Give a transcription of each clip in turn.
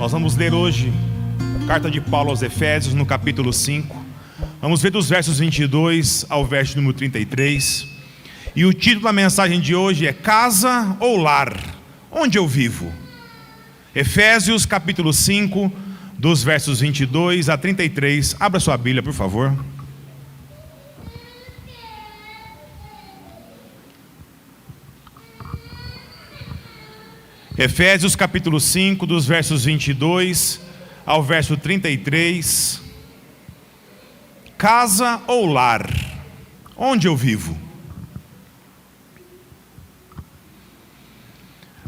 Nós vamos ler hoje a carta de Paulo aos Efésios, no capítulo 5. Vamos ver dos versos 22 ao verso número 33. E o título da mensagem de hoje é Casa ou Lar? Onde eu vivo? Efésios capítulo 5, dos versos 22 a 33. Abra sua Bíblia, por favor. Efésios capítulo 5, dos versos 22 ao verso 33. Casa ou lar? Onde eu vivo?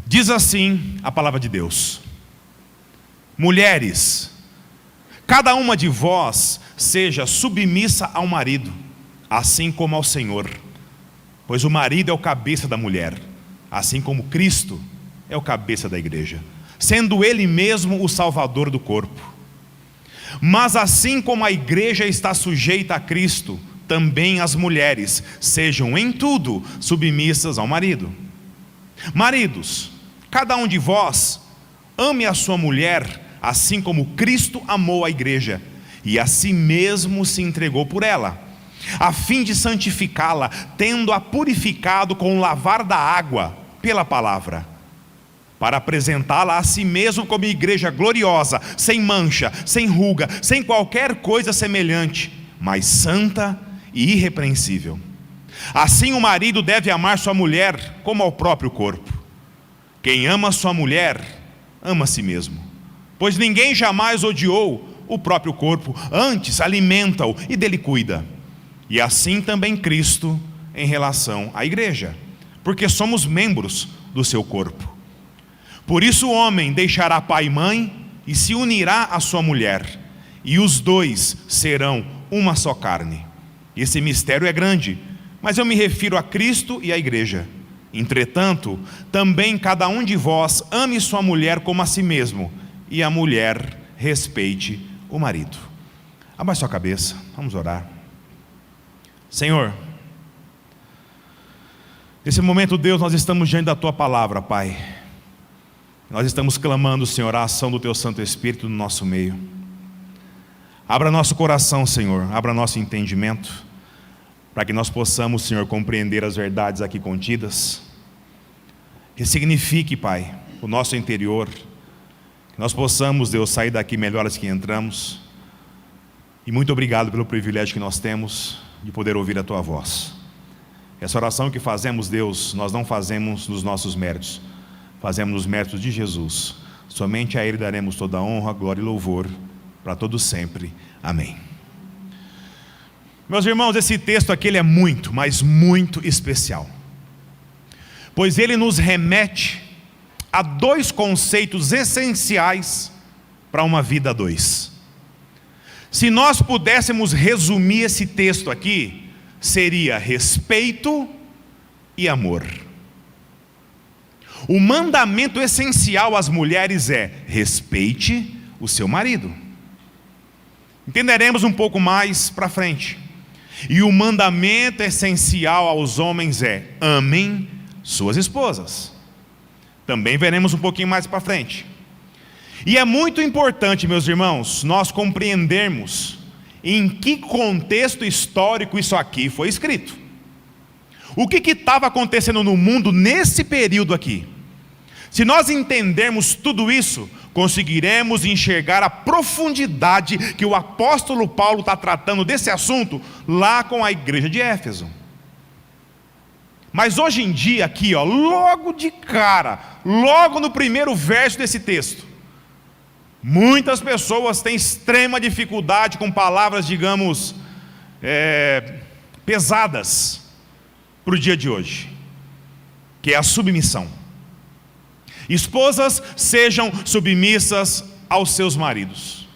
Diz assim a palavra de Deus: Mulheres, cada uma de vós seja submissa ao marido, assim como ao Senhor. Pois o marido é o cabeça da mulher, assim como Cristo é o cabeça da igreja, sendo Ele mesmo o Salvador do corpo. Mas assim como a igreja está sujeita a Cristo, também as mulheres sejam em tudo submissas ao marido. Maridos, cada um de vós ame a sua mulher, assim como Cristo amou a igreja, e a si mesmo se entregou por ela, a fim de santificá-la, tendo-a purificado com o lavar da água pela palavra, para apresentá-la a si mesmo como igreja gloriosa, sem mancha, sem ruga, sem qualquer coisa semelhante, mas santa e irrepreensível. Assim o marido deve amar sua mulher como ao próprio corpo. Quem ama sua mulher, ama a si mesmo, pois ninguém jamais odiou o próprio corpo, antes alimenta-o e dele cuida. E assim também Cristo em relação à igreja, porque somos membros do seu corpo. Por isso o homem deixará pai e mãe e se unirá à sua mulher, e os dois serão uma só carne. Esse mistério é grande, mas eu me refiro a Cristo e à igreja. Entretanto, também cada um de vós ame sua mulher como a si mesmo, e a mulher respeite o marido. Abaixe sua cabeça, vamos orar. Senhor, nesse momento, Deus, nós estamos diante da Tua palavra, Pai. Nós estamos clamando, Senhor, a ação do Teu Santo Espírito no nosso meio. Abra nosso coração, Senhor, abra nosso entendimento, para que nós possamos, Senhor, compreender as verdades aqui contidas. Ressignifique, Pai, o nosso interior, que nós possamos, Deus, sair daqui melhores que entramos. E muito obrigado pelo privilégio que nós temos de poder ouvir a Tua voz. Essa oração que fazemos, Deus, nós não fazemos nos nossos méritos, fazemos nos méritos de Jesus. Somente a Ele daremos toda a honra, glória e louvor para todos sempre. Amém. Meus irmãos, esse texto aqui ele é muito, mas muito especial, pois ele nos remete a dois conceitos essenciais para uma vida a dois. Se nós pudéssemos resumir esse texto aqui, seria respeito e amor. O mandamento essencial às mulheres é: respeite o seu marido. Entenderemos um pouco mais para frente. E o mandamento essencial aos homens é: amem suas esposas. Também veremos um pouquinho mais para frente. E é muito importante, meus irmãos, nós compreendermos em que contexto histórico isso aqui foi escrito. O que estava acontecendo no mundo nesse período aqui? Se nós entendermos tudo isso, conseguiremos enxergar a profundidade que o apóstolo Paulo está tratando desse assunto lá com a igreja de Éfeso. Mas hoje em dia aqui, logo de cara, logo no primeiro verso desse texto, muitas pessoas têm extrema dificuldade com palavras, digamos, pesadas para o dia de hoje, que é a submissão. Esposas, sejam submissas aos seus maridos.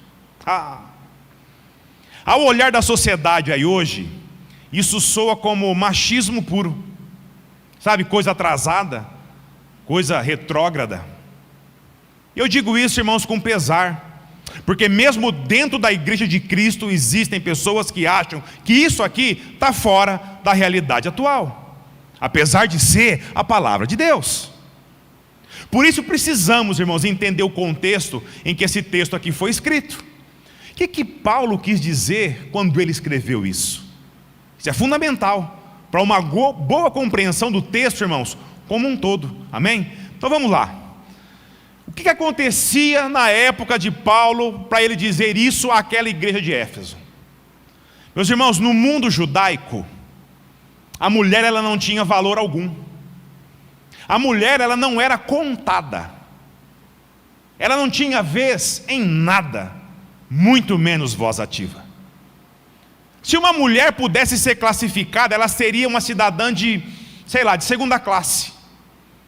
Ao olhar da sociedade aí hoje, isso soa como machismo puro, sabe, coisa atrasada, coisa retrógrada. Eu digo isso, irmãos, com pesar, porque mesmo dentro da igreja de Cristo existem pessoas que acham que isso aqui está fora da realidade atual, apesar de ser a palavra de Deus. Por isso precisamos, irmãos, entender o contexto em que esse texto aqui foi escrito. O que Paulo quis dizer quando ele escreveu isso? Isso é fundamental para uma boa compreensão do texto, irmãos, como um todo. Amém? Então vamos lá. O que acontecia na época de Paulo para ele dizer isso àquela igreja de Éfeso? Meus irmãos, no mundo judaico, a mulher ela não tinha valor algum. A mulher ela não era contada. Ela não tinha vez em nada, muito menos voz ativa. Se uma mulher pudesse ser classificada, ela seria uma cidadã de, de segunda classe.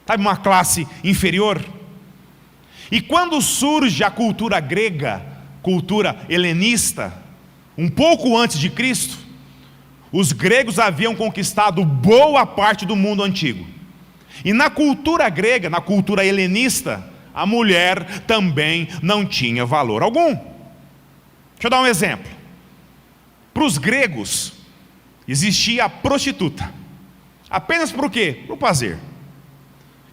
Sabe, uma classe inferior. E quando surge a cultura grega, cultura helenista, um pouco antes de Cristo, os gregos haviam conquistado boa parte do mundo antigo. E na cultura grega, na cultura helenista, a mulher também não tinha valor algum. Deixa eu dar um exemplo. Para os gregos, existia a prostituta. Apenas por quê? Para o prazer.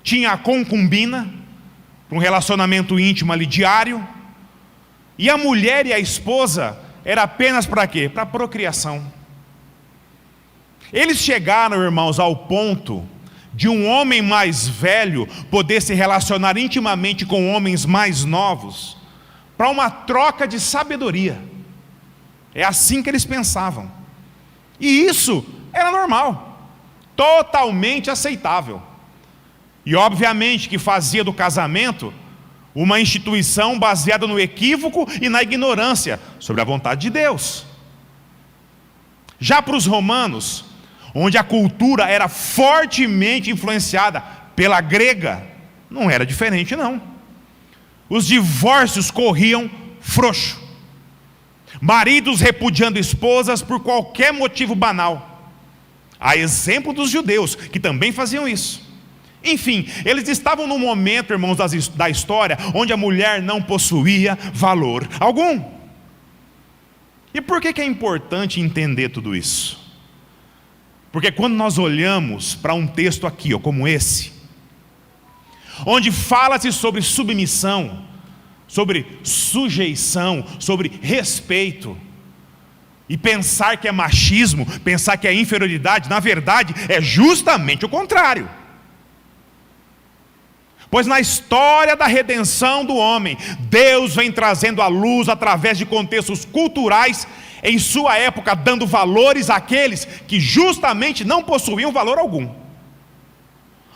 Tinha a concubina, para um relacionamento íntimo ali diário. E a mulher e a esposa era apenas para quê? Para a procriação. Eles chegaram, irmãos, ao ponto de um homem mais velho poder se relacionar intimamente com homens mais novos, para uma troca de sabedoria. É assim que eles pensavam. E isso era normal, totalmente aceitável. E obviamente que fazia do casamento uma instituição baseada no equívoco e na ignorância sobre a vontade de Deus. Já para os romanos, onde a cultura era fortemente influenciada pela grega, não era diferente não. Os divórcios corriam frouxo. Maridos repudiando esposas por qualquer motivo banal. A exemplo dos judeus, que também faziam isso. Enfim, eles estavam num momento, irmãos, da história, onde a mulher não possuía valor algum. E por que é importante entender tudo isso? Porque quando nós olhamos para um texto aqui, como esse, onde fala-se sobre submissão, sobre sujeição, sobre respeito, e pensar que é machismo, pensar que é inferioridade, na verdade é justamente o contrário. Pois na história da redenção do homem, Deus vem trazendo à luz através de contextos culturais, em sua época dando valores àqueles que justamente não possuíam valor algum.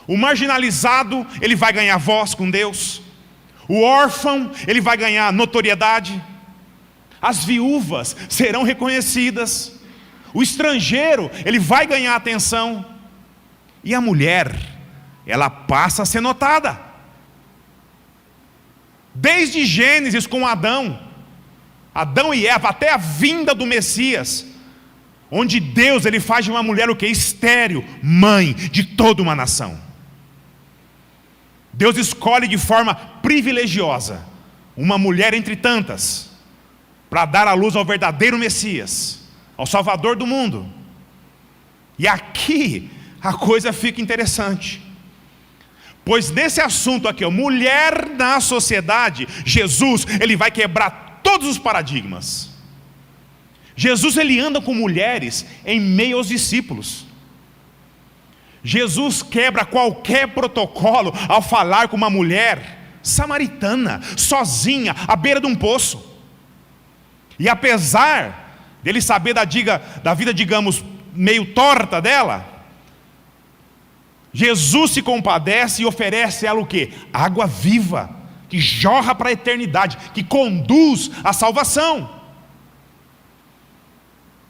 O marginalizado, ele vai ganhar voz com Deus. O órfão, ele vai ganhar notoriedade. As viúvas serão reconhecidas. O estrangeiro, ele vai ganhar atenção. E a mulher, ela passa a ser notada. Desde Gênesis com Adão e Eva, até a vinda do Messias, onde Deus ele faz de uma mulher o que? Estéril, mãe de toda uma nação. Deus escolhe de forma privilegiosa uma mulher entre tantas, para dar à luz ao verdadeiro Messias, ao Salvador do mundo. E aqui a coisa fica interessante. Pois nesse assunto aqui, mulher na sociedade, Jesus, ele vai quebrar todos os paradigmas. Jesus, ele anda com mulheres em meio aos discípulos. Jesus quebra qualquer protocolo ao falar com uma mulher samaritana, sozinha, à beira de um poço. E apesar dele saber da vida, digamos, meio torta dela, Jesus se compadece e oferece a ela o quê? Água viva, que jorra para a eternidade, que conduz à salvação.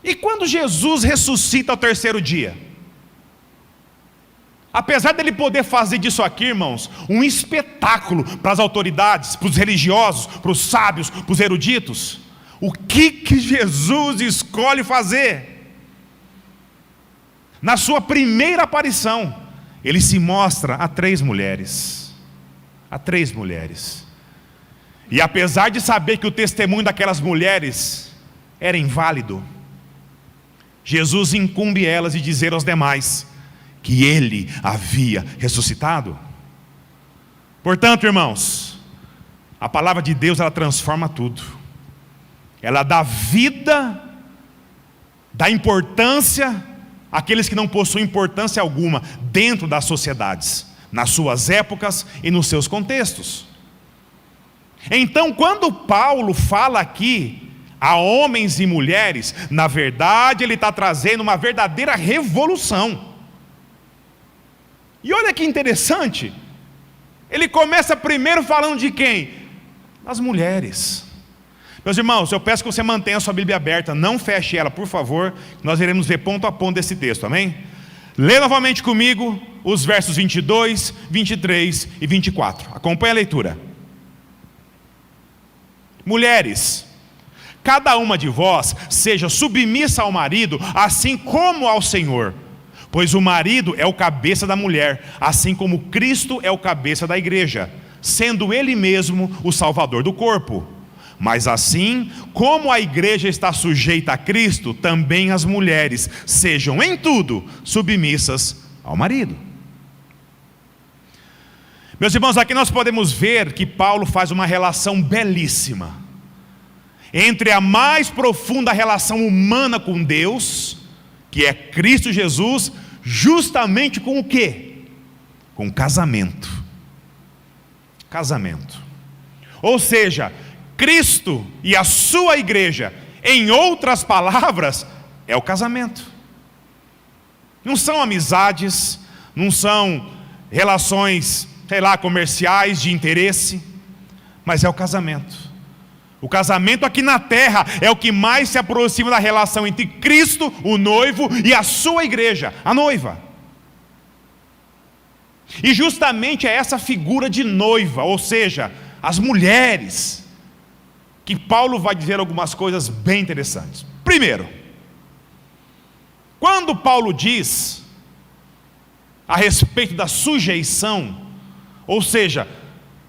E quando Jesus ressuscita ao terceiro dia, apesar dele poder fazer disso aqui, irmãos, um espetáculo para as autoridades, para os religiosos, para os sábios, para os eruditos, o que Jesus escolhe fazer? Na sua primeira aparição, ele se mostra a 3 mulheres. A 3 mulheres. E apesar de saber que o testemunho daquelas mulheres era inválido, Jesus incumbe elas de dizer aos demais que ele havia ressuscitado. Portanto, irmãos, a palavra de Deus, ela transforma tudo. Ela dá vida, dá importância àqueles que não possuem importância alguma dentro das sociedades, nas suas épocas e nos seus contextos. Então, quando Paulo fala aqui a homens e mulheres, na verdade ele está trazendo uma verdadeira revolução. E olha que interessante, ele começa primeiro falando de quem? Das mulheres. Meus irmãos, eu peço que você mantenha a sua Bíblia aberta, não feche ela, por favor, nós iremos ver ponto a ponto desse texto, amém? Lê novamente comigo os versos 22, 23 e 24, acompanhe a leitura. Mulheres, cada uma de vós seja submissa ao marido, assim como ao Senhor, pois o marido é o cabeça da mulher, assim como Cristo é o cabeça da igreja, sendo Ele mesmo o Salvador do corpo. Mas assim como a igreja está sujeita a Cristo, também as mulheres sejam em tudo submissas ao marido. Meus irmãos, aqui nós podemos ver que Paulo faz uma relação belíssima entre a mais profunda relação humana com Deus, que é Cristo Jesus, justamente com o quê? Com casamento. Casamento. Ou seja, Cristo e a sua igreja, em outras palavras, é o casamento. Não são amizades, não são relações, comerciais de interesse, mas é o casamento. O casamento aqui na terra é o que mais se aproxima da relação entre Cristo, o noivo, e a sua igreja, a noiva. E justamente é essa figura de noiva, ou seja, as mulheres, que Paulo vai dizer algumas coisas bem interessantes. Primeiro, quando Paulo diz a respeito da sujeição, ou seja,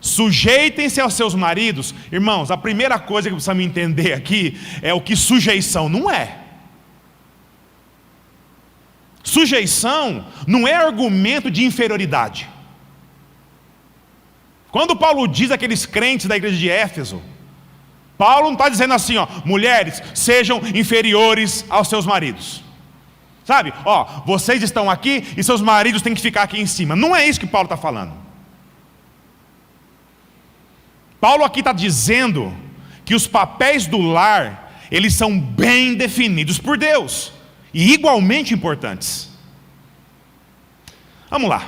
sujeitem-se aos seus maridos, irmãos, a primeira coisa que precisamos entender aqui é o que sujeição não é. Sujeição não é argumento de inferioridade. Quando Paulo diz àqueles crentes da igreja de Éfeso, Paulo não está dizendo assim, mulheres, sejam inferiores aos seus maridos. Sabe, vocês estão aqui e seus maridos têm que ficar aqui em cima. Não é isso que Paulo está falando. Paulo aqui está dizendo que os papéis do lar, eles são bem definidos por Deus, e igualmente importantes. Vamos lá.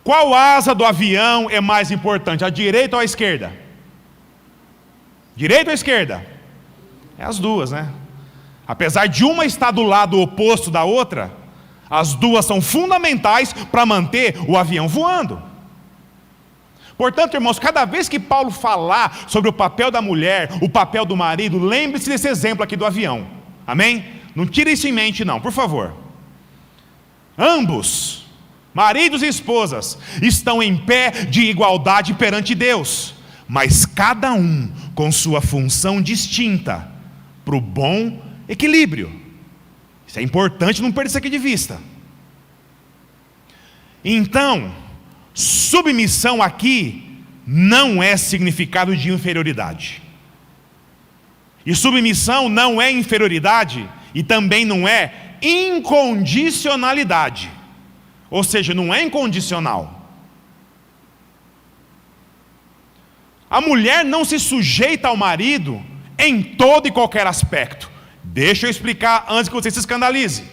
Qual asa do avião é mais importante, a direita ou a esquerda? Direita ou esquerda? É as duas, né? Apesar de uma estar do lado oposto da outra, as duas são fundamentais para manter o avião voando. Portanto, irmãos, cada vez que Paulo falar sobre o papel da mulher, o papel do marido, lembre-se desse exemplo aqui do avião. Amém? Não tire isso em mente não, por favor. Ambos, maridos e esposas, estão em pé de igualdade perante Deus, mas cada um com sua função distinta, para o bom equilíbrio. Isso é importante, não perder isso aqui de vista. Então, submissão aqui não é significado de inferioridade. E submissão não é inferioridade e também não é incondicionalidade. Ou seja, não é incondicional. A mulher não se sujeita ao marido em todo e qualquer aspecto. Deixa eu explicar antes que você se escandalize.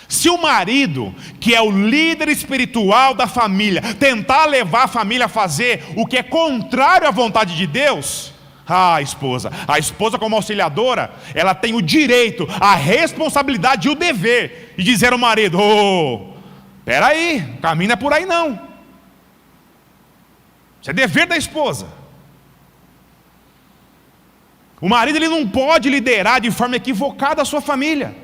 Se o marido, que é o líder espiritual da família, tentar levar a família a fazer o que é contrário à vontade de Deus, a esposa como auxiliadora, ela tem o direito, a responsabilidade e o dever de dizer ao marido: peraí, o caminho não é por aí não. Isso é dever da esposa. O marido ele não pode liderar de forma equivocada a sua família,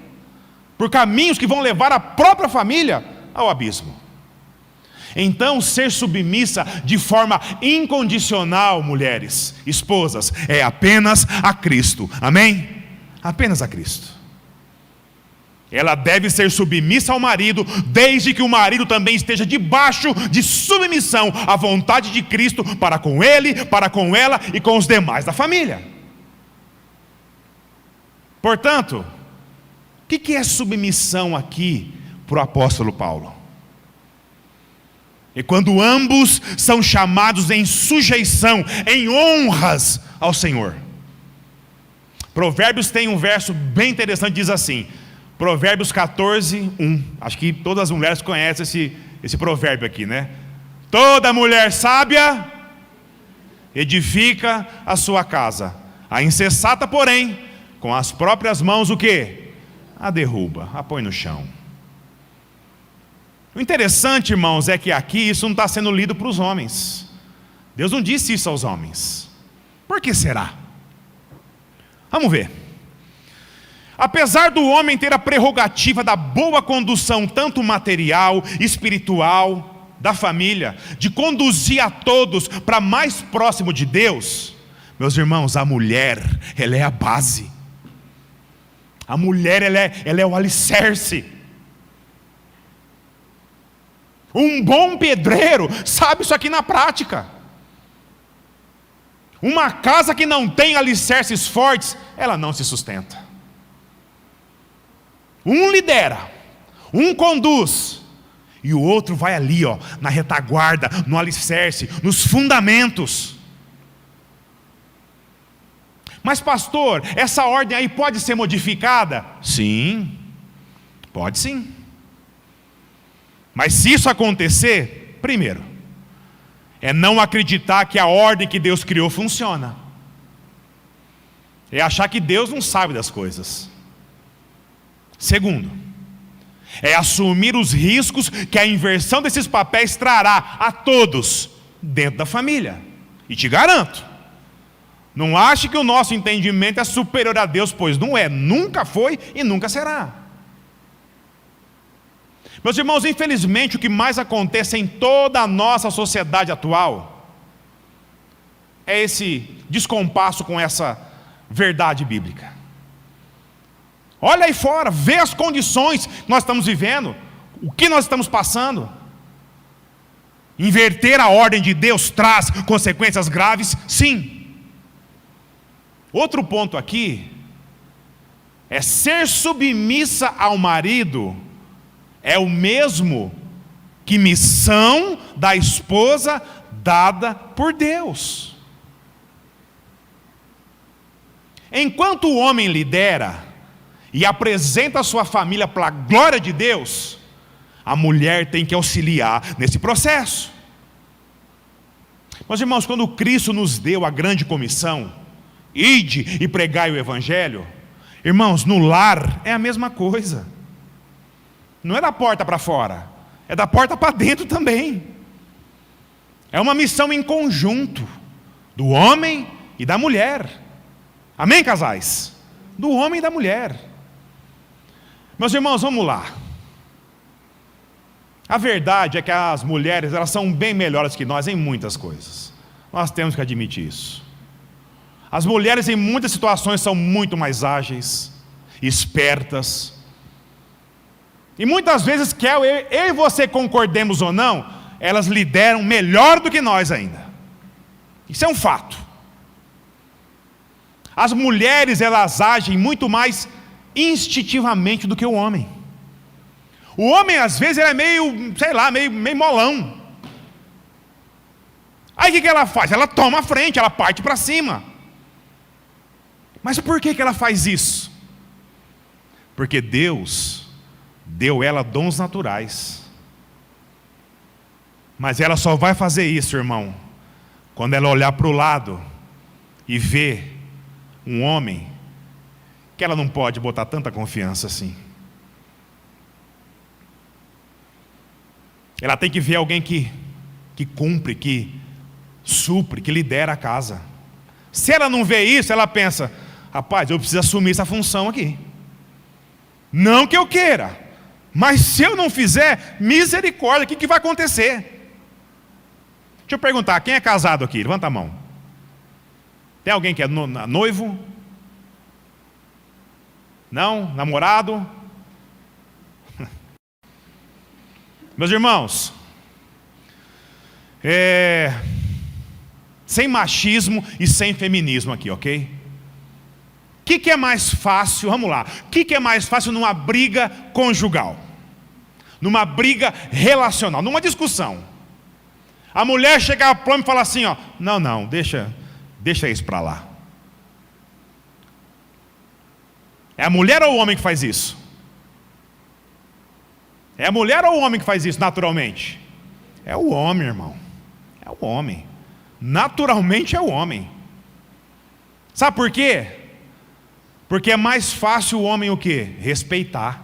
por caminhos que vão levar a própria família ao abismo. Então, ser submissa de forma incondicional, mulheres, esposas, é apenas a Cristo. Amém? Apenas a Cristo. Ela deve ser submissa ao marido, desde que o marido também esteja debaixo de submissão à vontade de Cristo para com ele, para com ela e com os demais da família. Portanto, o que é submissão aqui para o apóstolo Paulo? E quando ambos são chamados em sujeição, em honras ao Senhor. Provérbios tem um verso bem interessante, diz assim, Provérbios 14, 1. Acho que todas as mulheres conhecem esse provérbio aqui, né? Toda mulher sábia edifica a sua casa. A insensata, porém, com as próprias mãos, o quê? A derruba, a põe no chão. O interessante, irmãos, é que aqui isso não está sendo lido para os homens. Deus não disse isso aos homens. Por que será? Vamos ver. Apesar do homem ter a prerrogativa da boa condução, tanto material, espiritual, da família, de conduzir a todos para mais próximo de Deus, meus irmãos, a mulher, ela é a base. A mulher, ela é o alicerce. Um bom pedreiro sabe isso aqui na prática. Uma casa que não tem alicerces fortes, ela não se sustenta. Um lidera, um conduz, e o outro vai ali, na retaguarda, no alicerce, nos fundamentos. Mas pastor, essa ordem aí pode ser modificada? Sim, pode sim. Mas se isso acontecer, primeiro, é não acreditar que a ordem que Deus criou funciona. É achar que Deus não sabe das coisas. Segundo, é assumir os riscos que a inversão desses papéis trará a todos dentro da família. E te garanto, não ache que o nosso entendimento é superior a Deus, pois não é, nunca foi e nunca será. Meus irmãos, infelizmente o que mais acontece em toda a nossa sociedade atual é esse descompasso com essa verdade bíblica. Olha aí fora, vê as condições que nós estamos vivendo, o que nós estamos passando. Inverter a ordem de Deus traz consequências graves? Sim. Outro ponto aqui é ser submissa ao marido é o mesmo que missão da esposa dada por Deus. Enquanto o homem lidera e apresenta a sua família para a glória de Deus, a mulher tem que auxiliar nesse processo. Mas irmãos, quando Cristo nos deu a grande comissão, ide e pregai o evangelho, irmãos, no lar é a mesma coisa. Não é da porta para fora, é da porta para dentro também. É uma missão em conjunto, do homem e da mulher. Amém, casais? Do homem e da mulher. Meus irmãos, vamos lá. A verdade é que as mulheres, elas são bem melhores que nós em muitas coisas. Nós temos que admitir isso. As mulheres em muitas situações são muito mais ágeis, espertas. E muitas vezes, quer eu e você concordemos ou não, elas lideram melhor do que nós ainda. Isso é um fato. As mulheres, elas agem muito mais instintivamente do que o homem. O homem, às vezes, ele é meio molão. Aí o que ela faz? Ela toma a frente, ela parte para cima. Mas por que ela faz isso? Porque Deus deu ela dons naturais. Mas ela só vai fazer isso, irmão, quando ela olhar para o lado e ver um homem que ela não pode botar tanta confiança assim. Ela tem que ver alguém que cumpre, que supre, que lidera a casa. Se ela não vê isso, ela pensa: rapaz, eu preciso assumir essa função aqui. Não que eu queira, mas se eu não fizer, misericórdia, o que vai acontecer? Deixa eu perguntar, quem é casado aqui? Levanta a mão. Tem alguém que é noivo? Não? Namorado? Meus irmãos, sem machismo e sem feminismo aqui, ok? O que é mais fácil, vamos lá, o que é mais fácil numa briga conjugal? Numa briga relacional, numa discussão. A mulher chegar para o homem e falar assim, ó, não, deixa isso para lá. É a mulher ou o homem que faz isso? É a mulher ou o homem que faz isso naturalmente? É o homem, irmão. É o homem. Naturalmente é o homem. Sabe por quê? Porque é mais fácil o homem o quê? Respeitar.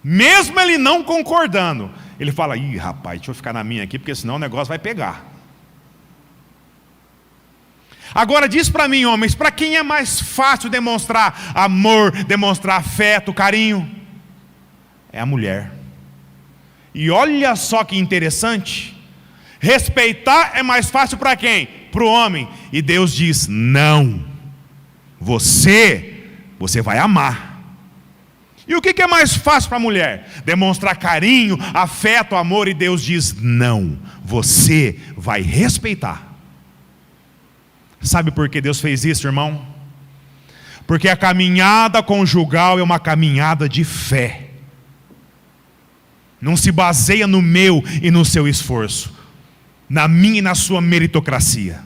Mesmo ele não concordando. Ele fala, ih rapaz, deixa eu ficar na minha aqui, porque senão o negócio vai pegar. Agora diz para mim, homens, para quem é mais fácil demonstrar amor, demonstrar afeto, carinho? É a mulher. E olha só que interessante. Respeitar é mais fácil para quem? Para o homem. E Deus diz, não. Você vai amar. E o que é mais fácil para a mulher? Demonstrar carinho, afeto, amor. E Deus diz, não. Você vai respeitar. Sabe por que Deus fez isso, irmão? Porque a caminhada conjugal é uma caminhada de fé. Não se baseia no meu e no seu esforço, na minha e na sua meritocracia,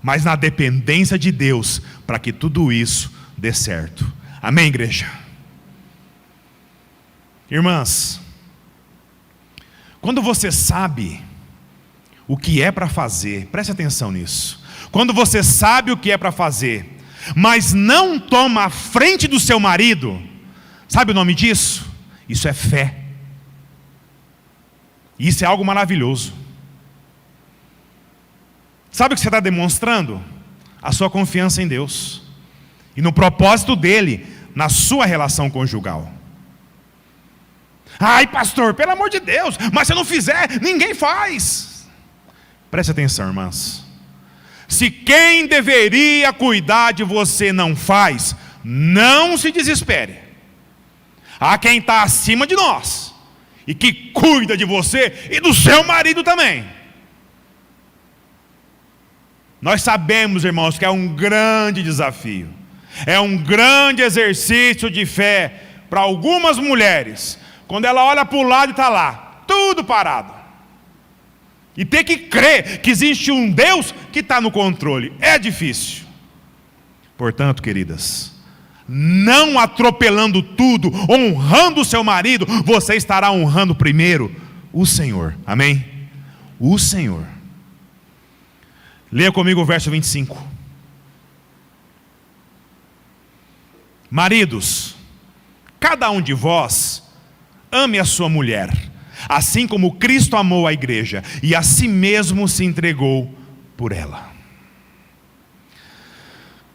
mas na dependência de Deus, para que tudo isso dê certo. Amém, igreja? Irmãs, quando você sabe o que é para fazer, preste atenção nisso. Quando você sabe o que é para fazer, mas não toma a frente do seu marido, sabe o nome disso? Isso é fé. Isso é algo maravilhoso. Sabe o que você está demonstrando? A sua confiança em Deus e no propósito dele na sua relação conjugal. Ai pastor, pelo amor de Deus, mas se eu não fizer, ninguém faz. Preste atenção, irmãs. Se quem deveria cuidar de você não faz, não se desespere. Há quem está acima de nós e que cuida de você e do seu marido também. Nós sabemos, irmãos, que é um grande desafio, é um grande exercício de fé para algumas mulheres, quando ela olha para o lado e está lá, tudo parado, e ter que crer que existe um Deus que está no controle, é difícil. Portanto, queridas, não atropelando tudo, honrando o seu marido, você estará honrando primeiro o Senhor, amém? O Senhor. Leia comigo o verso 25. Maridos, cada um de vós ame a sua mulher, assim como Cristo amou a igreja e a si mesmo se entregou por ela.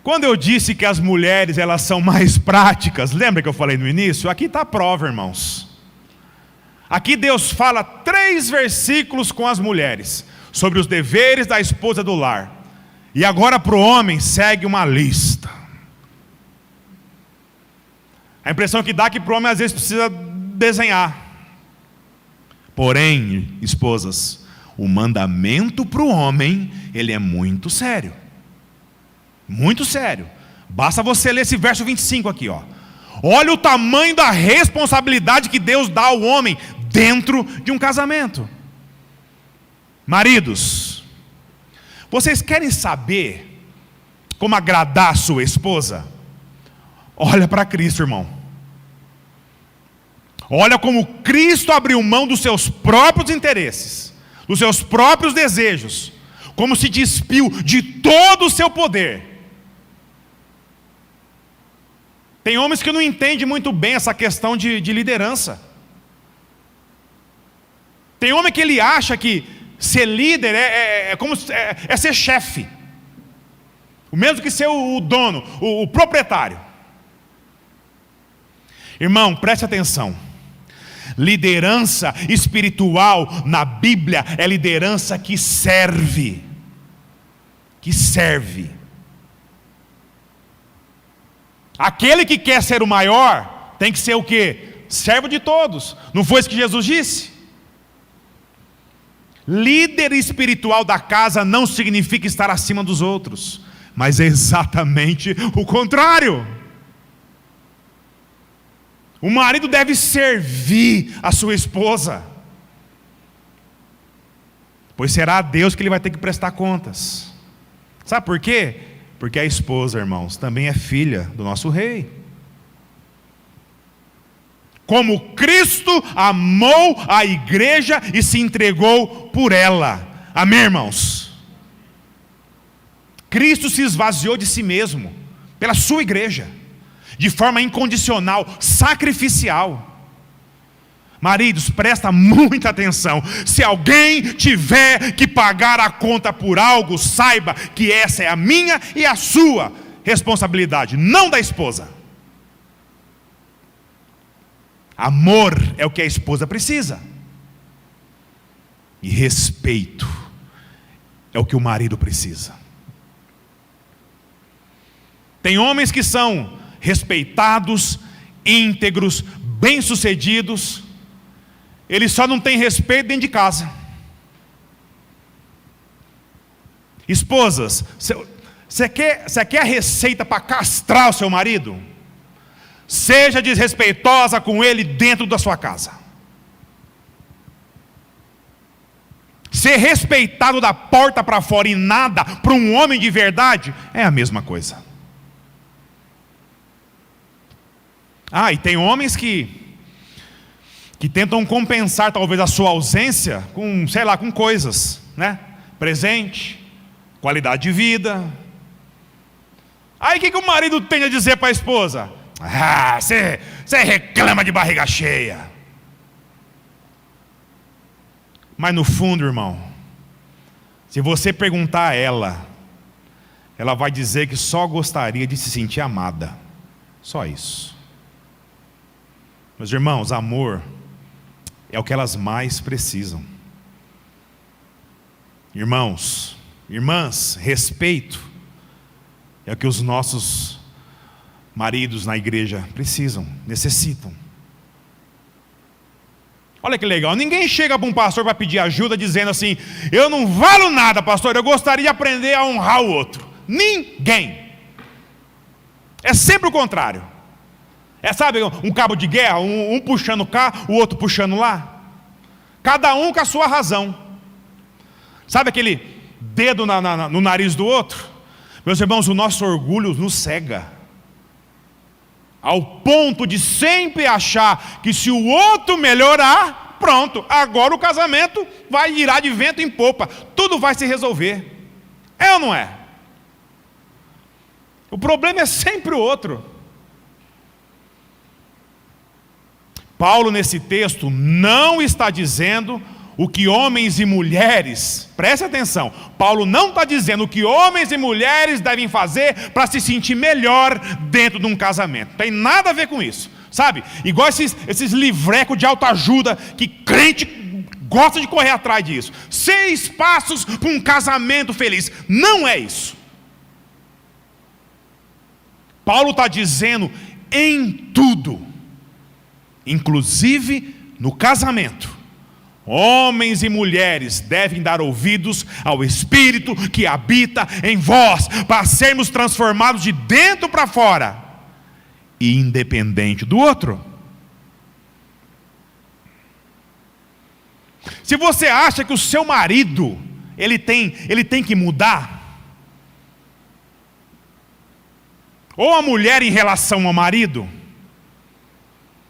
Quando eu disse que as mulheres elas são mais práticas, lembra que eu falei no início? Aqui está a prova, irmãos. Aqui Deus fala 3 versículos com as mulheres sobre os deveres da esposa do lar. E agora para o homem segue uma lista. A impressão que dá é que para o homem às vezes precisa desenhar. Porém, esposas, o mandamento para o homem, ele é muito sério. Muito sério. Basta você ler esse verso 25 aqui, ó. Olha o tamanho da responsabilidade que Deus dá ao homem dentro de um casamento. Maridos, vocês querem saber como agradar a sua esposa? Olha para Cristo, irmão. Olha como Cristo abriu mão dos seus próprios interesses, dos seus próprios desejos, como se despiu de todo o seu poder. Tem homens que não entendem muito bem essa questão de liderança. Tem homem que ele acha que ser líder é ser chefe, o mesmo que ser o dono, o proprietário. Irmão, preste atenção. Liderança espiritual na Bíblia é liderança que serve. Que serve. Aquele que quer ser o maior tem que ser o quê? Servo de todos. Não foi isso que Jesus disse? Líder espiritual da casa não significa estar acima dos outros, mas é exatamente o contrário. O marido deve servir a sua esposa, pois será a Deus que ele vai ter que prestar contas. Sabe por quê? Porque a esposa, irmãos, também é filha do nosso rei. Como Cristo amou a igreja e se entregou por ela. Amém, irmãos? Cristo se esvaziou de si mesmo, pela sua igreja, de forma incondicional, sacrificial. Maridos, presta muita atenção. Se alguém tiver que pagar a conta por algo, saiba que essa é a minha e a sua responsabilidade, não da esposa. Amor é o que a esposa precisa, e respeito é o que o marido precisa. Tem homens que são respeitados, íntegros, bem-sucedidos, eles só não têm respeito dentro de casa. Esposas, você quer a receita para castrar o seu marido? Seja desrespeitosa com ele dentro da sua casa. Ser respeitado da porta para fora e nada para um homem de verdade é a mesma coisa. E tem homens que tentam compensar talvez a sua ausência com, sei lá, com coisas, né? Presente, qualidade de vida. Aí o que o marido tem a dizer para a esposa? Você reclama de barriga cheia. Mas no fundo, irmão, se você perguntar a ela vai dizer que só gostaria de se sentir amada. Só isso. Meus irmãos, amor é o que elas mais precisam. Irmãos, irmãs, respeito é o que os nossos maridos na igreja precisam, necessitam. Olha que legal, ninguém chega para um pastor para pedir ajuda dizendo assim: eu não valo nada, pastor, eu gostaria de aprender a honrar o outro. Ninguém. É sempre o contrário. Sabe, um cabo de guerra, um puxando cá, o outro puxando lá. Cada um com a sua razão. Sabe aquele dedo no nariz do outro? Meus irmãos, o nosso orgulho nos cega, ao ponto de sempre achar que se o outro melhorar, pronto, agora o casamento vai virar de vento em popa, tudo vai se resolver. É ou não é? O problema é sempre o outro. Paulo, nesse texto, não está dizendo o que homens e mulheres, preste atenção, Paulo não está dizendo o que homens e mulheres devem fazer para se sentir melhor dentro de um casamento. Não tem nada a ver com isso, sabe? Igual esses livrecos de autoajuda que crente gosta de correr atrás disso. 6 passos para um casamento feliz. Não é isso. Paulo está dizendo em tudo, inclusive no casamento, homens e mulheres devem dar ouvidos ao Espírito que habita em vós, para sermos transformados de dentro para fora, e independente do outro. Se você acha que o seu marido ele tem que mudar, ou a mulher em relação ao marido,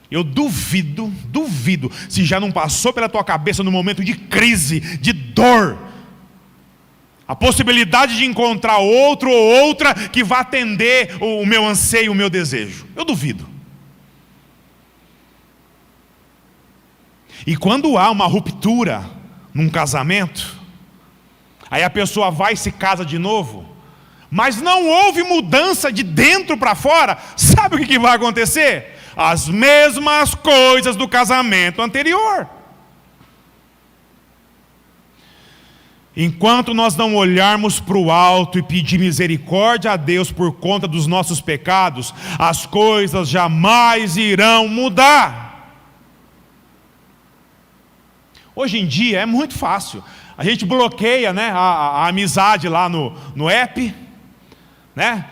eu duvido, se já não passou pela tua cabeça no momento de crise, de dor, a possibilidade de encontrar outro ou outra que vá atender o meu anseio, o meu desejo. Eu duvido. E quando há uma ruptura num casamento, aí a pessoa vai e se casa de novo, mas não houve mudança de dentro para fora, sabe o que vai acontecer? As mesmas coisas do casamento anterior. Enquanto nós não olharmos para o alto e pedir misericórdia a Deus por conta dos nossos pecados, as coisas jamais irão mudar. Hoje em dia é muito fácil. A gente bloqueia, né, a amizade lá no app, né?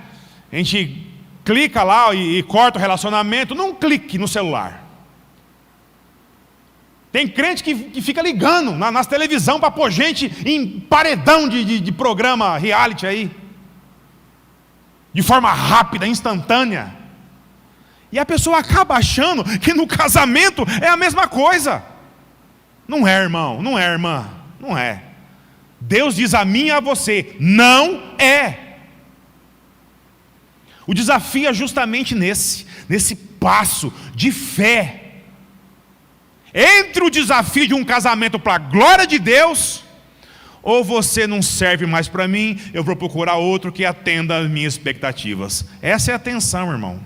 A gente clica lá e corta o relacionamento num clique no celular. Tem crente que fica ligando nas televisão para pôr gente em paredão de programa reality aí, de forma rápida, instantânea. E a pessoa acaba achando que no casamento é a mesma coisa. Não é, irmão, não é, irmã, não é. Deus diz a mim e a você, não é. O desafio é justamente nesse passo de fé. Entre o desafio de um casamento para a glória de Deus, ou você não serve mais para mim, eu vou procurar outro que atenda às minhas expectativas. Essa é a tensão, irmão.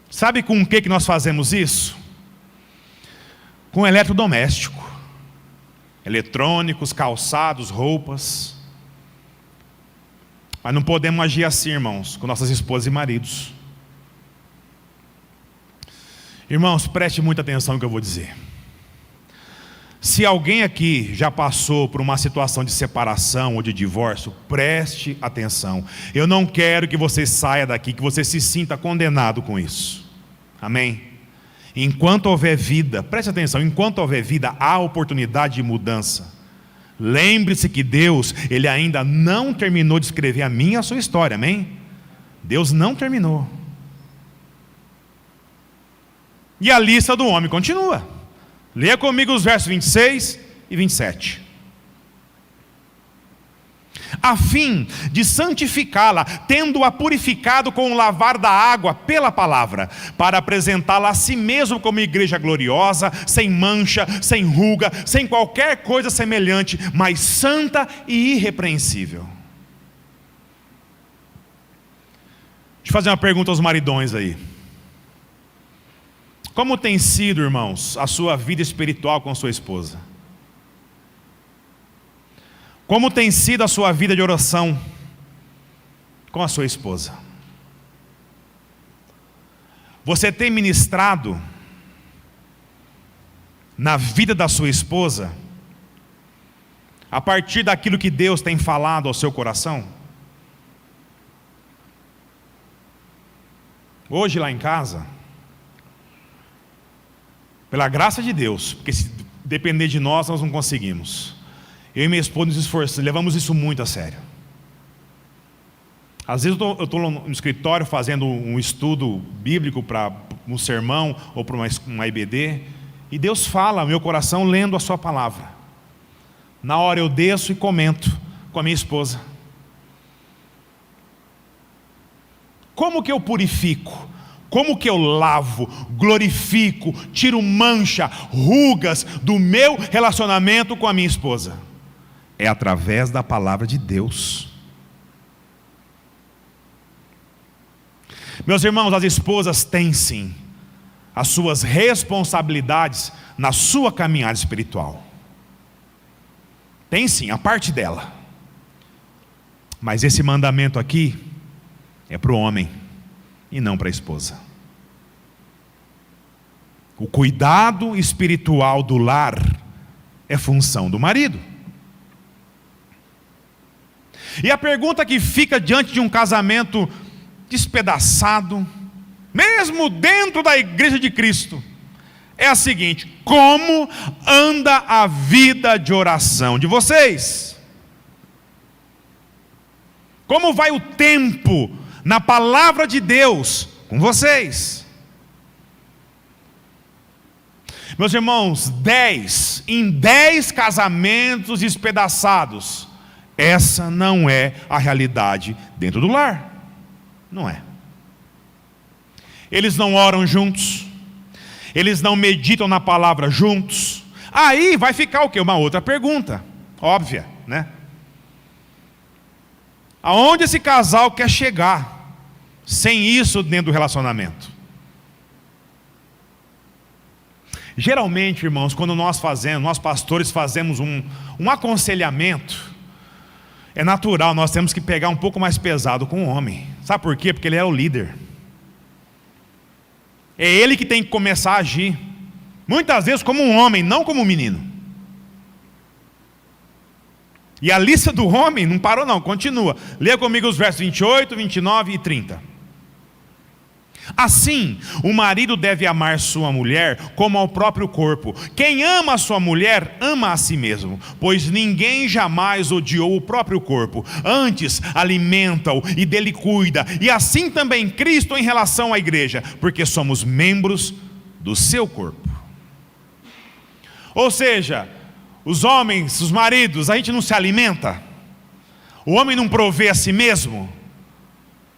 Sabe com o que nós fazemos isso? Com eletrodoméstico, eletrônicos, calçados, roupas. Mas não podemos agir assim, irmãos, com nossas esposas e maridos. Irmãos, preste muita atenção no que eu vou dizer. Se alguém aqui já passou por uma situação de separação ou de divórcio, preste atenção. Eu não quero que você saia daqui, que você se sinta condenado com isso. Amém? Enquanto houver vida, preste atenção, enquanto houver vida, há oportunidade de mudança. Lembre-se que Deus, Ele ainda não terminou de escrever a minha e a sua história, amém? Deus não terminou. E a lista do homem continua. Leia comigo os versos 26 e 27. A fim de santificá-la, tendo-a purificado com o lavar da água pela palavra, para apresentá-la a si mesmo como igreja gloriosa, sem mancha, sem ruga, sem qualquer coisa semelhante, mas santa e irrepreensível. Deixa eu fazer uma pergunta aos maridões aí. Como tem sido, irmãos, a sua vida espiritual com sua esposa? Como tem sido a sua vida de oração com a sua esposa? Você tem ministrado na vida da sua esposa a partir daquilo que Deus tem falado ao seu coração? Hoje lá em casa, pela graça de Deus, porque se depender de nós não conseguimos. Eu e minha esposa nos esforçamos, levamos isso muito a sério. Às vezes eu estou no escritório fazendo um estudo bíblico para um sermão ou para uma IBD, e Deus fala ao meu coração lendo a sua palavra. Na hora eu desço e comento com a minha esposa. Como que eu purifico? Como que eu lavo, glorifico, tiro mancha, rugas do meu relacionamento com a minha esposa? É através da palavra de Deus. Meus irmãos, as esposas têm sim as suas responsabilidades na sua caminhada espiritual. Tem sim, a parte dela. Mas esse mandamento aqui é para o homem e não para a esposa. O cuidado espiritual do lar é função do marido. E a pergunta que fica diante de um casamento despedaçado, mesmo dentro da igreja de Cristo, é a seguinte: como anda a vida de oração de vocês? Como vai o tempo na palavra de Deus com vocês? Meus irmãos, em 10 casamentos despedaçados, essa não é a realidade dentro do lar. Não é. Eles não oram juntos, eles não meditam na palavra juntos. Aí vai ficar o quê? Uma outra pergunta, óbvia, né? Aonde esse casal quer chegar sem isso dentro do relacionamento? Geralmente, irmãos, quando nós pastores fazemos um aconselhamento, é natural, nós temos que pegar um pouco mais pesado com o homem. Sabe por quê? Porque ele é o líder. É ele que tem que começar a agir. Muitas vezes como um homem, não como um menino. E a lista do homem não parou não, continua. Leia comigo os versos 28, 29 e 30. Assim, o marido deve amar sua mulher como ao próprio corpo. Quem ama a sua mulher, ama a si mesmo, pois ninguém jamais odiou o próprio corpo. Antes, alimenta-o e dele cuida. E assim também Cristo em relação à igreja, porque somos membros do seu corpo. Ou seja, os homens, os maridos, a gente não se alimenta? O homem não provê a si mesmo?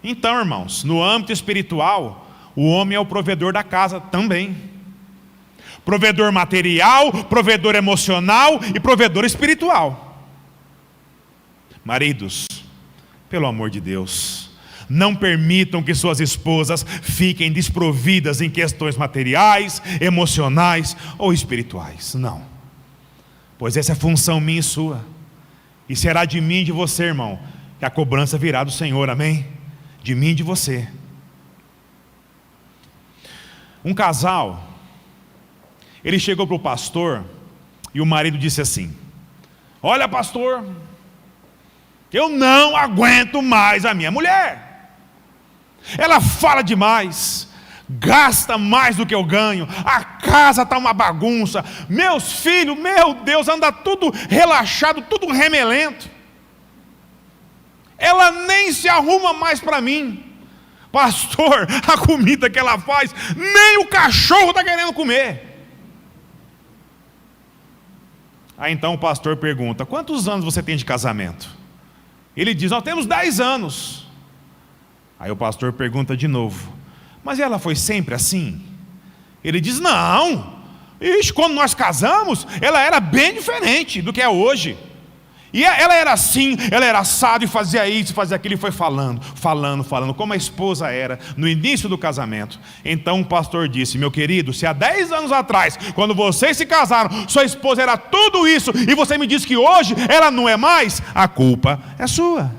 Então, irmãos, no âmbito espiritual, o homem é o provedor da casa também. Provedor material, provedor emocional e provedor espiritual. Maridos, pelo amor de Deus, não permitam que suas esposas fiquem desprovidas em questões materiais, emocionais ou espirituais. Não. Pois essa é função minha e sua. E será de mim e de você, irmão, que a cobrança virá do Senhor, amém? De mim e de você. Um casal, ele chegou para o pastor e o marido disse assim: olha, pastor, eu não aguento mais a minha mulher. Ela fala demais, gasta mais do que eu ganho, a casa está uma bagunça, meus filhos, meu Deus, anda tudo relaxado, tudo remelento. Ela nem se arruma mais para mim. Pastor, a comida que ela faz, nem o cachorro está querendo comer. Aí então o pastor pergunta: quantos anos você tem de casamento? Ele diz: nós temos 10 anos. Aí o pastor pergunta de novo: mas ela foi sempre assim? Ele diz: não. Ixi, quando nós casamos, ela era bem diferente do que é hoje. E ela era assim, ela era assado e fazia isso, fazia aquilo, e foi falando, como a esposa era no início do casamento. Então o pastor disse: meu querido, se há 10 anos atrás, quando vocês se casaram, sua esposa era tudo isso, e você me diz que hoje ela não é mais, a culpa é sua.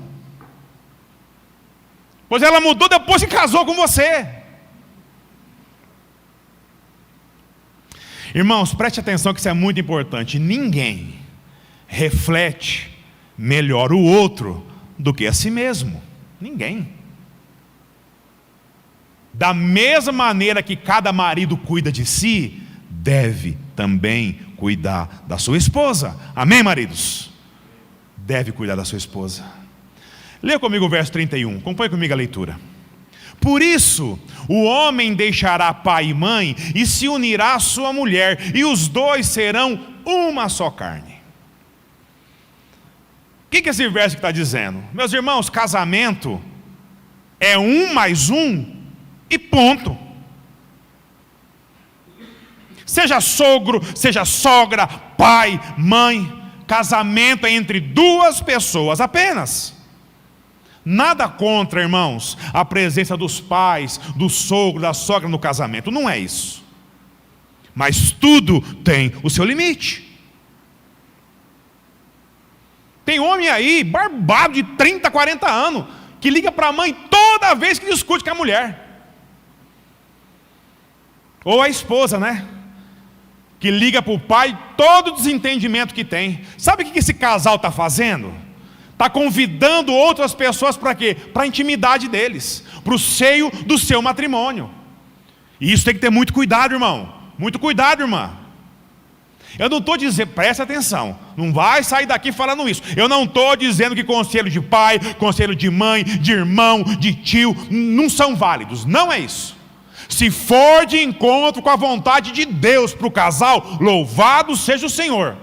Pois ela mudou depois que casou com você. Irmãos, preste atenção que isso é muito importante. Ninguém reflete melhor o outro do que a si mesmo. Ninguém. Da mesma maneira que cada marido cuida de si, deve também cuidar da sua esposa. Amém, maridos? Deve cuidar da sua esposa. Leia comigo o verso 31, acompanhe comigo a leitura. Por isso, o homem deixará pai e mãe e se unirá à sua mulher, e os dois serão uma só carne. O que esse verso está dizendo? Meus irmãos, casamento é 1 mais 1 e ponto. Seja sogro, seja sogra, pai, mãe, casamento é entre duas pessoas apenas. Nada contra, irmãos, a presença dos pais, do sogro, da sogra no casamento, não é isso. Mas tudo tem o seu limite. Tem homem aí, barbado de 30, 40 anos, que liga para a mãe toda vez que discute com a mulher. Ou a esposa, né? Que liga para o pai todo o desentendimento que tem. Sabe o que esse casal está fazendo? Está convidando outras pessoas para quê? Para a intimidade deles, para o seio do seu matrimônio. E isso tem que ter muito cuidado, irmão. Muito cuidado, irmã. Eu não estou dizendo, presta atenção, não vai sair daqui falando isso. Eu não estou dizendo que conselho de pai, conselho de mãe, de irmão, de tio, não são válidos. Não é isso. Se for de encontro com a vontade de Deus para o casal, louvado seja o Senhor.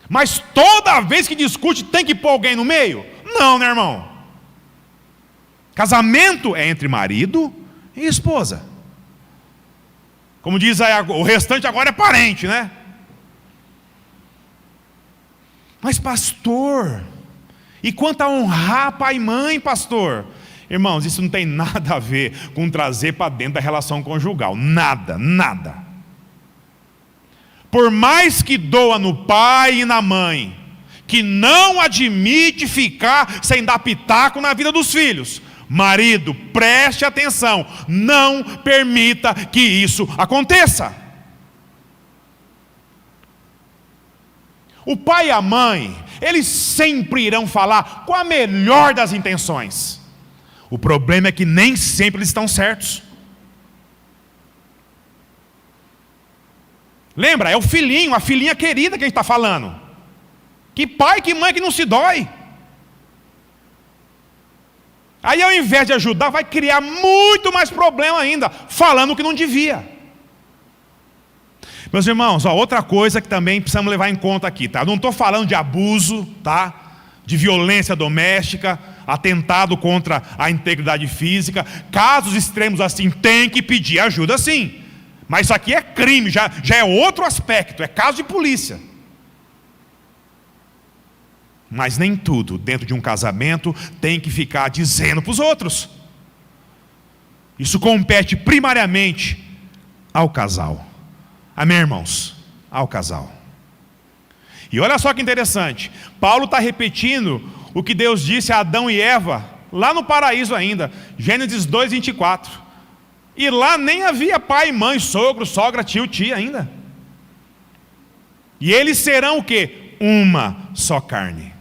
Mas toda vez que discute tem que pôr alguém no meio? Não, né, irmão? Casamento é entre marido e esposa. Como diz aí, o restante agora é parente, né? Mas pastor, e quanto a honrar pai e mãe, pastor? Irmãos, isso não tem nada a ver com trazer para dentro da relação conjugal. Nada, nada. Por mais que doa no pai e na mãe, que não admite ficar sem dar pitaco na vida dos filhos, Marido, preste atenção, não permita que isso aconteça. O pai e a mãe, eles sempre irão falar com a melhor das intenções. O problema é que nem sempre eles estão certos. Lembra, é o filhinho, a filhinha querida que a gente está falando. Que pai, que mãe que não se dói. Aí ao invés de ajudar, vai criar muito mais problema ainda, falando o que não devia. Meus irmãos, outra coisa que também precisamos levar em conta aqui, tá? Eu não estou falando de abuso, tá? De violência doméstica, atentado contra a integridade física. Casos extremos assim, tem que pedir ajuda sim. Mas isso aqui é crime, já é outro aspecto, é caso de polícia. Mas nem tudo dentro de um casamento tem que ficar dizendo para os outros. Isso compete primariamente ao casal. Amém, irmãos? Ao casal. E olha só que interessante, Paulo está repetindo o que Deus disse a Adão e Eva, lá no paraíso ainda, Gênesis 2:24. E lá nem havia pai, mãe, sogro, sogra, tio, tia ainda. E eles serão o quê? Uma só carne.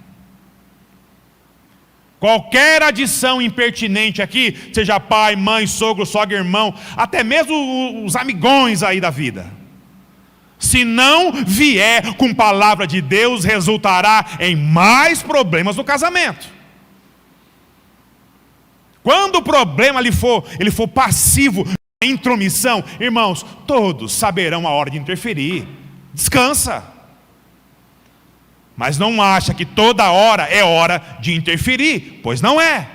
Qualquer adição impertinente aqui, seja pai, mãe, sogro, sogra, irmão, até mesmo os amigões aí da vida, se não vier com palavra de Deus, resultará em mais problemas no casamento. Quando o problema ele for passivo, a intromissão, irmãos, todos saberão a hora de interferir. Descansa. Mas não acha que toda hora é hora de interferir, pois não é.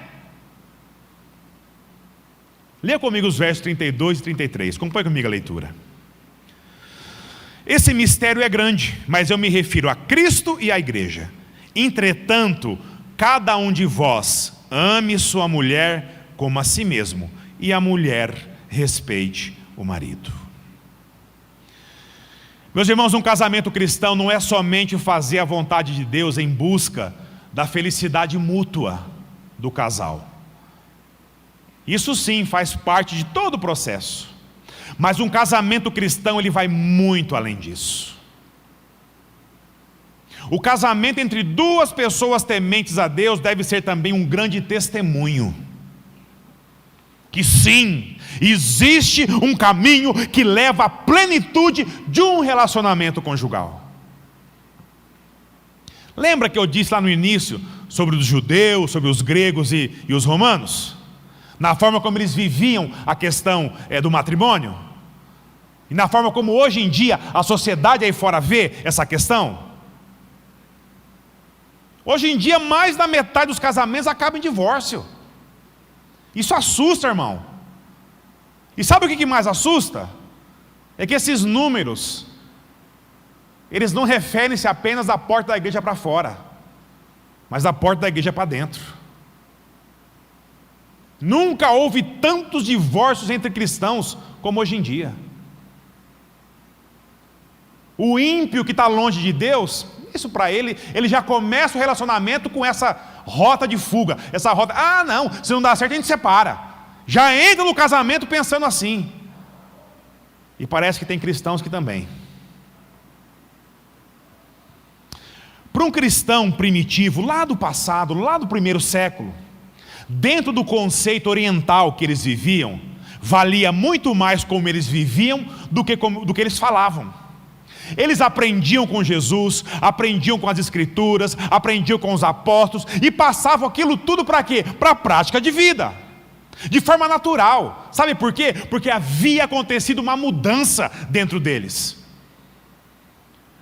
Leia comigo os versos 32 e 33, acompanhe comigo a leitura. Esse mistério é grande, mas eu me refiro a Cristo e à igreja. Entretanto, cada um de vós ame sua mulher como a si mesmo, e a mulher respeite o marido. Meus irmãos, um casamento cristão não é somente fazer a vontade de Deus em busca da felicidade mútua do casal. Isso sim faz parte de todo o processo. Mas um casamento cristão, ele vai muito além disso. O casamento entre duas pessoas tementes a Deus deve ser também um grande testemunho. Que sim, existe um caminho que leva à plenitude de um relacionamento conjugal. Lembra que eu disse lá no início sobre os judeus, sobre os gregos e os romanos? Na forma como eles viviam a questão do matrimônio? E na forma como hoje em dia a sociedade aí fora vê essa questão? Hoje em dia mais da metade dos casamentos acaba em divórcio. Isso assusta, irmão. E sabe o que mais assusta? É que esses números, eles não referem-se apenas da porta da igreja para fora, mas da porta da igreja para dentro. Nunca houve tantos divórcios entre cristãos como hoje em dia. O ímpio que está longe de Deus, isso para ele já começa o relacionamento com essa rota de fuga, essa rota, não, se não dá certo a gente separa, já entra no casamento pensando assim. E parece que tem cristãos que também. Para um cristão primitivo, lá do passado, lá do primeiro século, dentro do conceito oriental que eles viviam, valia muito mais como eles viviam do que eles falavam. Eles aprendiam com Jesus, aprendiam com as Escrituras, aprendiam com os apóstolos e passavam aquilo tudo para quê? Para a prática de vida, de forma natural. Sabe por quê? Porque havia acontecido uma mudança dentro deles.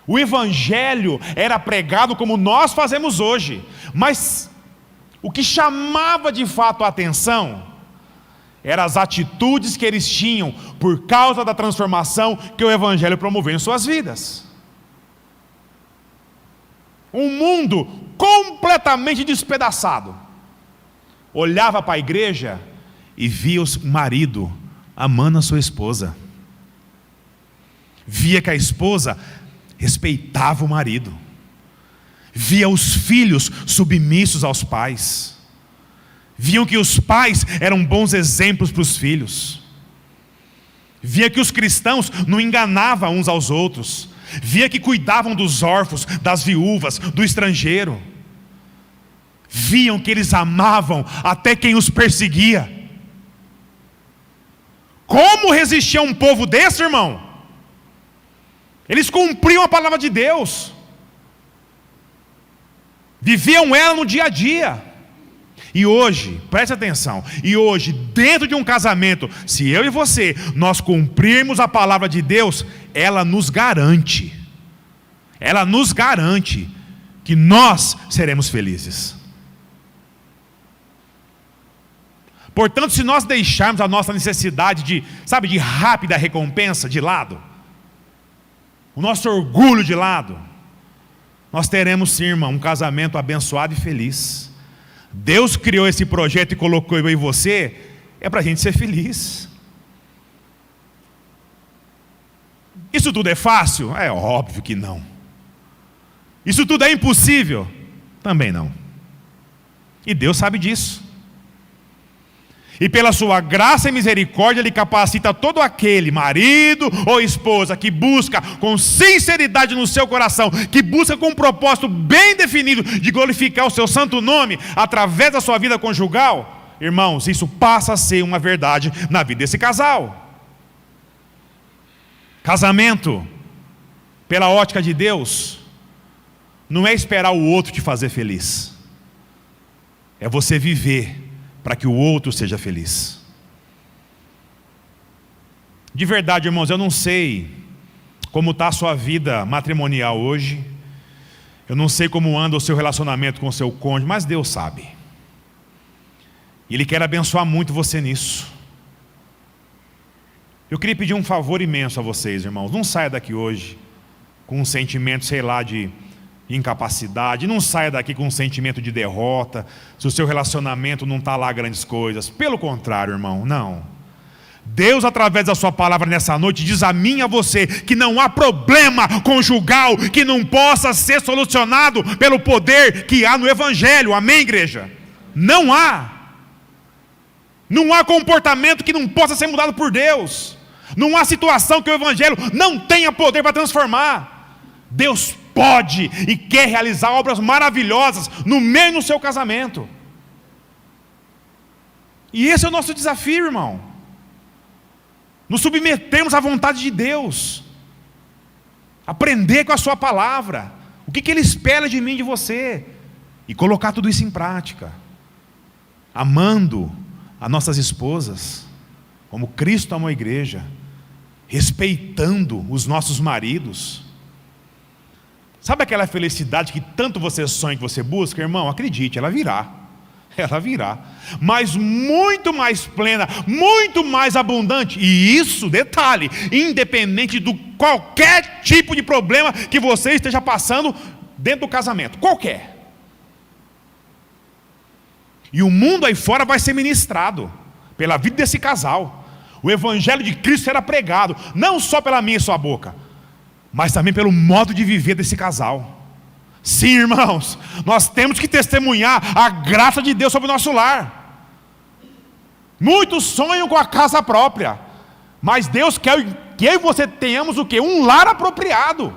O Evangelho era pregado como nós fazemos hoje, mas o que chamava de fato a atenção eram as atitudes que eles tinham por causa da transformação que o Evangelho promoveu em suas vidas. Um mundo completamente despedaçado olhava para a igreja e via o marido amando a sua esposa. Via que a esposa respeitava o marido. Via os filhos submissos aos pais. Viam que os pais eram bons exemplos para os filhos. Via que os cristãos não enganavam uns aos outros. Via que cuidavam dos órfãos, das viúvas, do estrangeiro. Viam que eles amavam até quem os perseguia. Como resistir a um povo desse, irmão? Eles cumpriam a palavra de Deus. Viviam ela no dia a dia. E hoje, preste atenção, e hoje, dentro de um casamento, se eu e você, nós cumprirmos a palavra de Deus, ela nos garante que nós seremos felizes. Portanto, se nós deixarmos a nossa necessidade de rápida recompensa de lado, o nosso orgulho de lado, nós teremos sim, irmão, um casamento abençoado e feliz. Deus criou esse projeto e colocou eu e você, é para a gente ser feliz. Isso tudo é fácil? É óbvio que não. Isso tudo é impossível? Também não. E Deus sabe disso. E pela sua graça e misericórdia, Ele capacita todo aquele marido ou esposa que busca com sinceridade no seu coração, que busca com um propósito bem definido de glorificar o seu santo nome através da sua vida conjugal. Irmãos, isso passa a ser uma verdade na vida desse casal. Casamento, pela ótica de Deus, não é esperar o outro te fazer feliz. É você viver para que o outro seja feliz. De verdade, irmãos, eu não sei como está a sua vida matrimonial hoje. Eu não sei como anda o seu relacionamento com o seu cônjuge, mas Deus sabe. E Ele quer abençoar muito você nisso. Eu queria pedir um favor imenso a vocês, irmãos. Não saia daqui hoje com um sentimento, de incapacidade. Não saia daqui com um sentimento de derrota, se o seu relacionamento não está lá grandes coisas. Pelo contrário, irmão, não. Deus, através da sua palavra nessa noite, diz a mim e a você que não há problema conjugal que não possa ser solucionado pelo poder que há no Evangelho. Amém, igreja? Não há. Não há comportamento que não possa ser mudado por Deus. Não há situação que o Evangelho não tenha poder para transformar. Deus pode e quer realizar obras maravilhosas no meio do seu casamento. E esse é o nosso desafio, irmão. Nos submetemos à vontade de Deus. Aprender com a sua palavra. O que Ele espera de mim e de você. E colocar tudo isso em prática. Amando as nossas esposas, como Cristo amou a igreja. Respeitando os nossos maridos. Sabe aquela felicidade que tanto você sonha, que você busca? Irmão, acredite, ela virá. Ela virá. Mas muito mais plena, muito mais abundante. E isso, detalhe, independente de qualquer tipo de problema que você esteja passando dentro do casamento. Qualquer. E o mundo aí fora vai ser ministrado pela vida desse casal. O Evangelho de Cristo será pregado, não só pela minha e sua boca, mas também pelo modo de viver desse casal. Sim, irmãos, nós temos que testemunhar a graça de Deus sobre o nosso lar. Muitos sonham com a casa própria, mas Deus quer que eu e você tenhamos o quê? Um lar apropriado.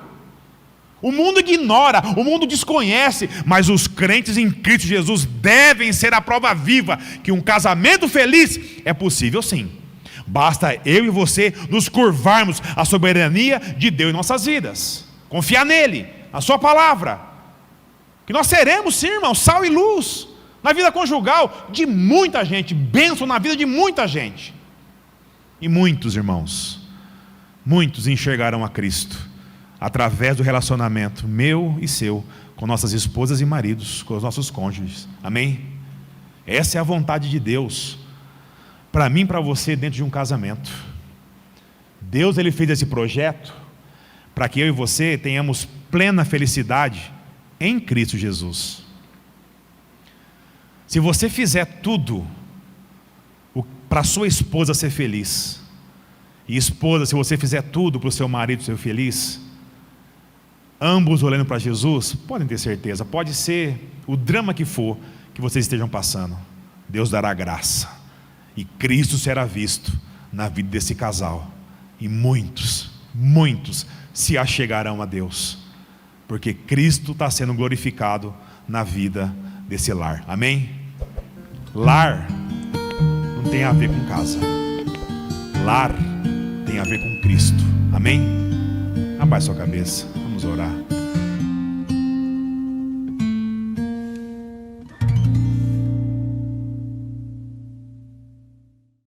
O mundo ignora, o mundo desconhece, mas os crentes em Cristo Jesus devem ser a prova viva que um casamento feliz é possível sim. Basta eu e você nos curvarmos à soberania de Deus em nossas vidas. Confiar nele, na sua palavra. Que nós seremos sim, irmão, sal e luz. Na vida conjugal de muita gente. Bênção na vida de muita gente. E muitos, irmãos, muitos enxergarão a Cristo através do relacionamento meu e seu com nossas esposas e maridos, com os nossos cônjuges. Amém? Essa é a vontade de Deus para mim e para você dentro de um casamento. Deus, Ele fez esse projeto para que eu e você tenhamos plena felicidade em Cristo Jesus. Se você fizer tudo para sua esposa ser feliz, e esposa, se você fizer tudo para o seu marido ser feliz, ambos olhando para Jesus, podem ter certeza, pode ser o drama que for que vocês estejam passando, Deus dará graça, e Cristo será visto na vida desse casal, e muitos se achegarão a Deus, porque Cristo está sendo glorificado na vida desse lar. Amém? Lar não tem a ver com casa, lar tem a ver com Cristo. Amém? Abaixe sua cabeça, vamos orar.